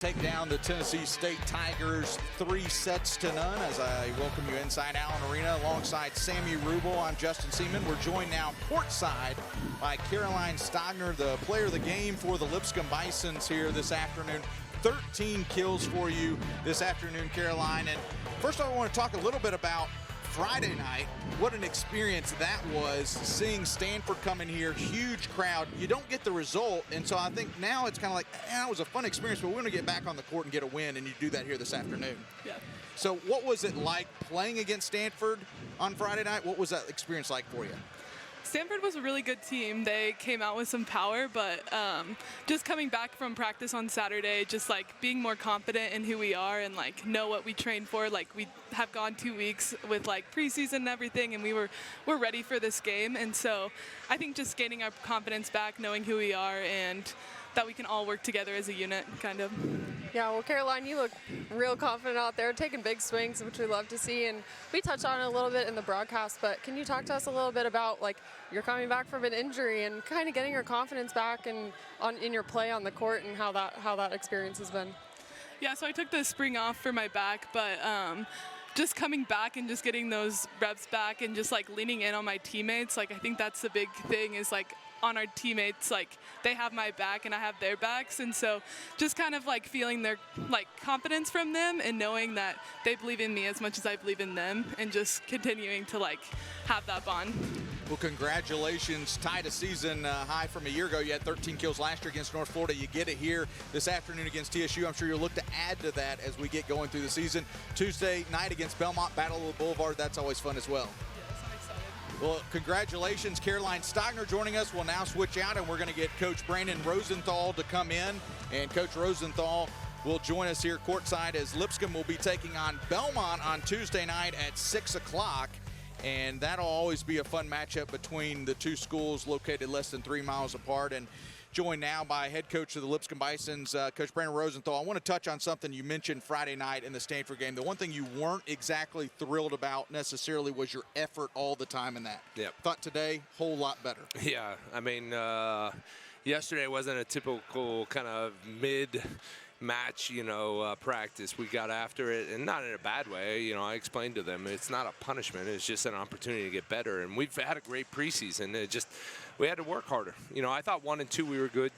Take down the Tennessee State Tigers 3-0 as I welcome you inside Allen Arena alongside Sammy Rubel. I'm Justin Seaman. We're joined now courtside by Caroline Stogner, the player of the game for the Lipscomb Bisons here this afternoon. 13 kills for you this afternoon, Caroline. And first I want to talk a little bit about Friday night. What an experience that was, seeing Stanford come in here, huge crowd. You don't get the result, and so I think now it's kind of like, it was a fun experience, but we're going to get back on the court and get a win, and you do that here this afternoon. Yeah. So what was it like playing against Stanford on Friday night? What was that experience like for you? Stanford was a really good team. They came out with some power, but just coming back from practice on Saturday, just like being more confident in who we are and like know what we train for. Like we have gone 2 weeks with like preseason and everything, and we're ready for this game. And so I think just gaining our confidence back, knowing who we are, and that we can all work together as a unit, kind of. Yeah, well, Caroline, you look real confident out there, taking big swings, which we love to see. And we touched on it a little bit in the broadcast, but can you talk to us a little bit about, like, you're coming back from an injury and kind of getting your confidence back and in your play on the court and how that experience has been? Yeah, so I took the spring off for my back, but just coming back and just getting those reps back and just, like, leaning in on my teammates, like, I think that's the big thing is, like, on our teammates, like they have my back and I have their backs, and so just kind of like feeling their like confidence from them and knowing that they believe in me as much as I believe in them, and just continuing to like have that bond. Well, congratulations. Tied a season high from a year ago. You had 13 kills last year against North Florida. You get it here this afternoon against TSU. I'm sure you'll look to add to that as we get going through the season. Tuesday night against Belmont, Battle of the Boulevard. That's always fun as well. Well, congratulations, Caroline Stogner joining us. We'll now switch out, and we're going to get Coach Brandon Rosenthal to come in. And Coach Rosenthal will join us here courtside as Lipscomb will be taking on Belmont on Tuesday night at 6 o'clock. And that'll always be a fun matchup between the two schools located less than 3 miles apart. And joined now by head coach of the Lipscomb Bisons, Coach Brandon Rosenthal. I want to touch on something you mentioned Friday night in the Stanford game. The one thing you weren't exactly thrilled about necessarily was your effort all the time in that. Yep. Thought today, whole lot better. Yeah, I mean, yesterday wasn't a typical kind of mid-match, practice. We got after it, and not in a bad way. I explained to them it's not a punishment. It's just an opportunity to get better. And we've had a great preseason. We had to work harder. I thought 1 and 2 we were good.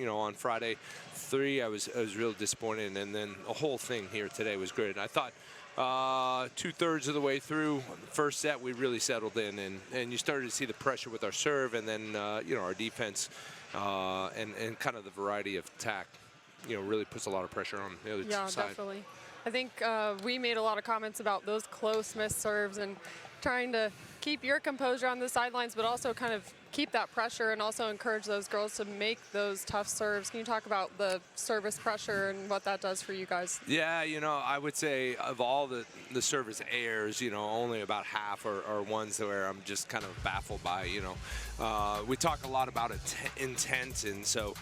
On Friday, 3 I was real disappointed, and then the whole thing here today was great. And I thought 2/3 of the way through first set we really settled in, and you started to see the pressure with our serve, and then our defense and kind of the variety of attack. Really puts a lot of pressure on the other side. Yeah, definitely. I think we made a lot of comments about those close missed serves and trying to keep your composure on the sidelines, but also kind of keep that pressure and also encourage those girls to make those tough serves. Can you talk about the service pressure and what that does for you guys? Yeah, I would say of all the service errors, only about half are ones where I'm just kind of baffled by. We talk a lot about intent, and so,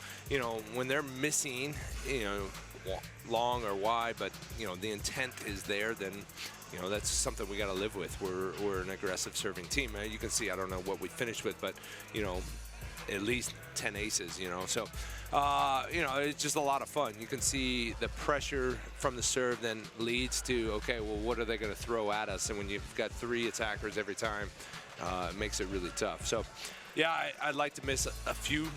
when they're missing, long or wide, but, the intent is there, then that's something we got to live with. We're an aggressive serving team. You can see, I don't know what we finished with, but, at least 10 aces, So, it's just a lot of fun. You can see the pressure from the serve then leads to, okay, well, what are they going to throw at us? And when you've got 3 attackers every time, it makes it really tough. So, yeah, I'd like to miss a few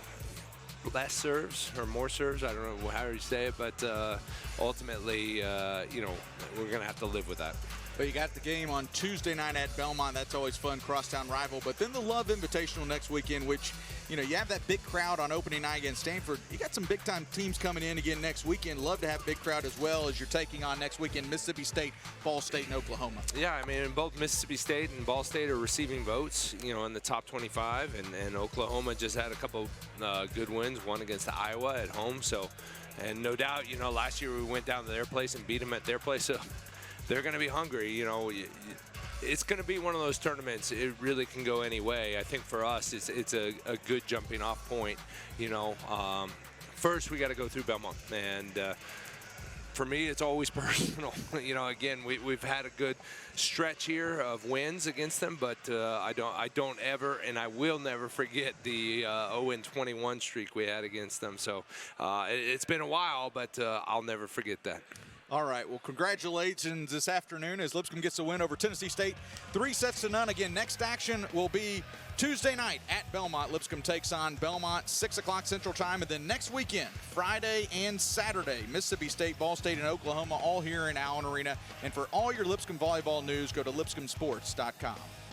less serves or more serves. I don't know how you say it, but ultimately, we're going to have to live with that. But you got the game on Tuesday night at Belmont. That's always fun, crosstown rival. But then the Love Invitational next weekend, which, you have that big crowd on opening night against Stanford. You got some big-time teams coming in again next weekend. Love to have big crowd as well as you're taking on next weekend Mississippi State, Ball State, and Oklahoma. Yeah, I mean, both Mississippi State and Ball State are receiving votes, in the top 25. And Oklahoma just had a couple good wins, one against Iowa at home. So, and no doubt, last year we went down to their place and beat them at their place. So they're going to be hungry. It's going to be one of those tournaments. It really can go any way. I think for us, it's a good jumping off point. First we got to go through Belmont, and for me, it's always personal. You know, again, we've had a good stretch here of wins against them, but I don't ever, and I will never forget the 0-21 streak we had against them. So it's been a while, but I'll never forget that. All right, well, congratulations this afternoon as Lipscomb gets a win over Tennessee State, 3-0. Again, next action will be Tuesday night at Belmont. Lipscomb takes on Belmont, 6 o'clock Central Time. And then next weekend, Friday and Saturday, Mississippi State, Ball State, and Oklahoma, all here in Allen Arena. And for all your Lipscomb volleyball news, go to lipscombsports.com.